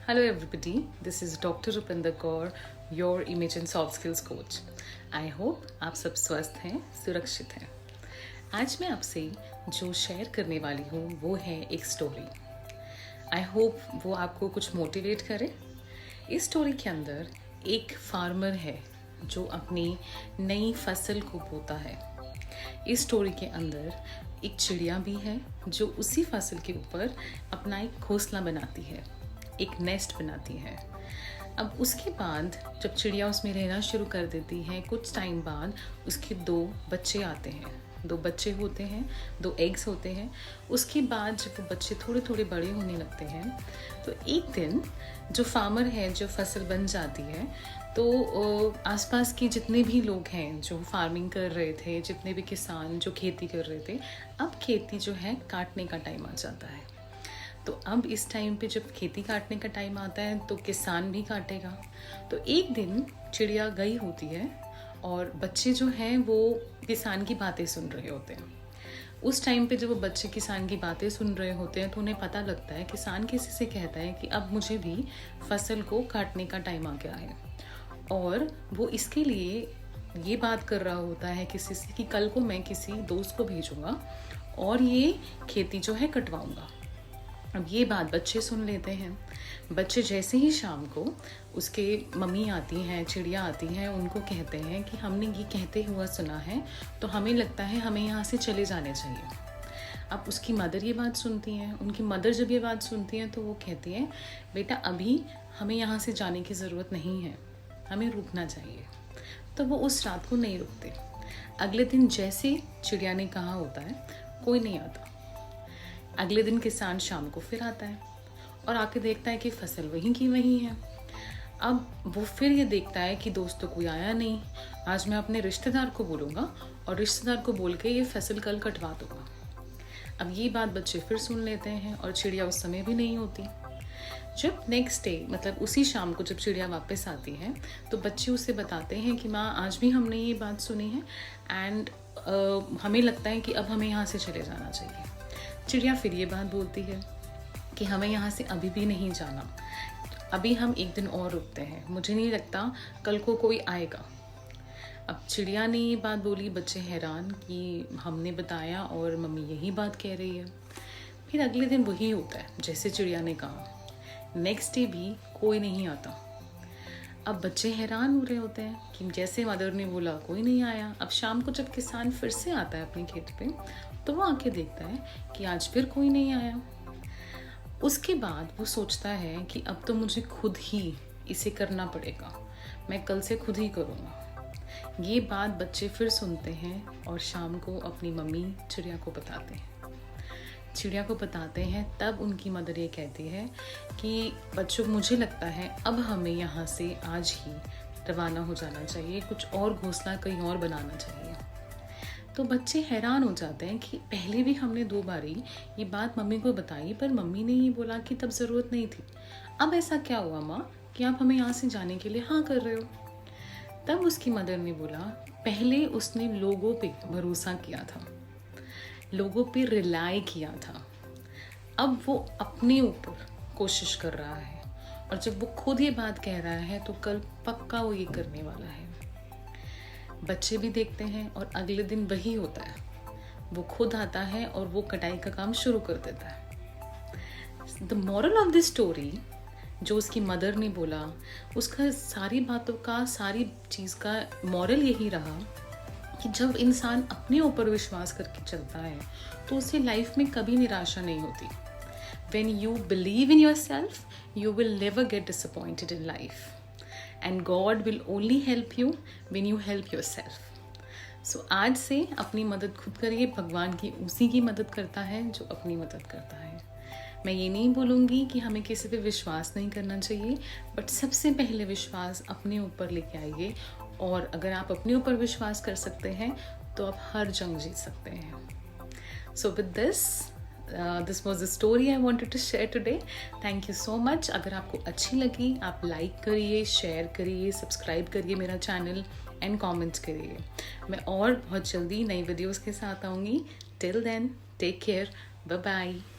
Hello, everybody. This is Dr. Rupinder Kaur, your Image and Soft Skills Coach. I hope आप सब स्वस्थ हैं, सुरक्षित हैं। आज मैं आपसे जो शेयर करने वाली हूँ वो है एक स्टोरी। आई होप वो आपको कुछ मोटिवेट करे। इस स्टोरी के अंदर एक फार्मर है जो अपनी नई फसल को बोता है। इस स्टोरी के अंदर एक चिड़िया भी है जो उसी फसल के ऊपर अपना एक घोंसला बनाती है, एक नेस्ट बनाती है। अब उसके बाद जब चिड़िया उसमें रहना शुरू कर देती है, कुछ टाइम बाद उसके 2 बच्चे आते हैं। 2 बच्चे होते हैं, 2 एग्स होते हैं। उसके बाद जब वो बच्चे थोड़े थोड़े बड़े होने लगते हैं तो एक दिन जो फार्मर है, जो फसल बन जाती है, तो आसपास के जितने भी लोग हैं जो फार्मिंग कर रहे थे, जितने भी किसान जो खेती कर रहे थे, अब खेती जो है काटने का टाइम आ जाता है। तो अब इस टाइम पे जब खेती काटने का टाइम आता है तो किसान भी काटेगा। तो एक दिन चिड़िया गई होती है और बच्चे जो हैं वो किसान की बातें सुन रहे होते हैं। उस टाइम पे जब वो बच्चे किसान की बातें सुन रहे होते हैं तो उन्हें पता लगता है, किसान किसी से कहता है कि अब मुझे भी फसल को काटने का टाइम आ गया है। और वो इसके लिए ये बात कर रहा होता है किसी से कि कल को मैं किसी दोस्त को भेजूंगा और ये खेती जो है कटवाऊंगा। अब ये बात बच्चे सुन लेते हैं। बच्चे जैसे ही शाम को उसके मम्मी आती हैं, चिड़िया आती हैं, उनको कहते हैं कि हमने ये कहते हुआ सुना है, तो हमें लगता है हमें यहाँ से चले जाने चाहिए। अब उसकी मदर ये बात सुनती हैं। उनकी मदर जब ये बात सुनती हैं तो वो कहती हैं, बेटा अभी हमें यहाँ से जाने की ज़रूरत नहीं है, हमें रुकना चाहिए। तो वो उस रात को नहीं रुकते। अगले दिन जैसे चिड़िया ने कहा होता है, कोई नहीं आता। अगले दिन किसान शाम को फिर आता है और आके देखता है कि फसल वहीं की वहीं है। अब वो फिर ये देखता है कि दोस्त तो कोई आया नहीं, आज मैं अपने रिश्तेदार को बोलूँगा और रिश्तेदार को बोल के ये फसल कल कटवा दूँगा। अब ये बात बच्चे फिर सुन लेते हैं और चिड़िया उस समय भी नहीं होती। जब नेक्स्ट डे मतलब उसी शाम को जब चिड़िया वापस आती है तो बच्चे उसे बताते हैं कि माँ आज भी हमने ये बात सुनी है एंड हमें लगता है कि अब हमें यहाँ से चले जाना चाहिए। चिड़िया फिर ये बात बोलती है कि हमें यहाँ से अभी भी नहीं जाना, अभी हम एक दिन और रुकते हैं, मुझे नहीं लगता कल को कोई आएगा। अब चिड़िया ने ये बात बोली, बच्चे हैरान कि हमने बताया और मम्मी यही बात कह रही है। फिर अगले दिन वही होता है जैसे चिड़िया ने कहा। नेक्स्ट डे भी कोई नहीं आता। अब बच्चे हैरान हो रहे होते हैं कि जैसे मदर ने बोला कोई नहीं आया। अब शाम को जब किसान फिर से आता है अपने खेत पे तो वो आके देखता है कि आज फिर कोई नहीं आया। उसके बाद वो सोचता है कि अब तो मुझे खुद ही इसे करना पड़ेगा, मैं कल से खुद ही करूँगा। ये बात बच्चे फिर सुनते हैं और शाम को अपनी मम्मी चिड़िया को बताते हैं। चिड़िया को बताते हैं तब उनकी मदर ये कहती है कि बच्चों मुझे लगता है अब हमें यहाँ से आज ही रवाना हो जाना चाहिए, कुछ और घोंसला कहीं और बनाना चाहिए। तो बच्चे हैरान हो जाते हैं कि पहले भी हमने 2 बारी ये बात मम्मी को बताई पर मम्मी ने ये बोला कि तब ज़रूरत नहीं थी। अब ऐसा क्या हुआ माँ कि आप हमें यहाँ से जाने के लिए हाँ कर रहे हो? तब उसकी मदर ने बोला, पहले उसने लोगों पे भरोसा किया था, लोगों पे रिलाई किया था, अब वो अपने ऊपर कोशिश कर रहा है और जब वो खुद ये बात कह रहा है तो कल पक्का वो ये करने वाला है। बच्चे भी देखते हैं और अगले दिन वही होता है, वो खुद आता है और वो कटाई का काम शुरू कर देता है। The moral of the story जो उसकी मदर ने बोला, उसका सारी बातों का, सारी चीज़ का मॉरल यही रहा कि जब इंसान अपने ऊपर विश्वास करके चलता है तो उसे लाइफ में कभी निराशा नहीं होती। When you believe in yourself, you will never get disappointed in life. And God will only help you when you help yourself. So आज से अपनी मदद खुद करिए, भगवान की उसी की मदद करता है जो अपनी मदद करता है। मैं ये नहीं बोलूँगी कि हमें किसी पे विश्वास नहीं करना चाहिए, बट सबसे पहले विश्वास अपने ऊपर लेके आइए और अगर आप अपने ऊपर विश्वास कर सकते हैं तो आप हर जंग जीत सकते हैं। So with this was the story I wanted to share today. Thank you so much. अगर आपको अच्छी लगी आप लाइक करिए, शेयर करिए, सब्सक्राइब करिए मेरा चैनल एंड कमेंट्स करिए। मैं और बहुत जल्दी नई वीडियोस के साथ आऊँगी। Till then, take care. Bye bye.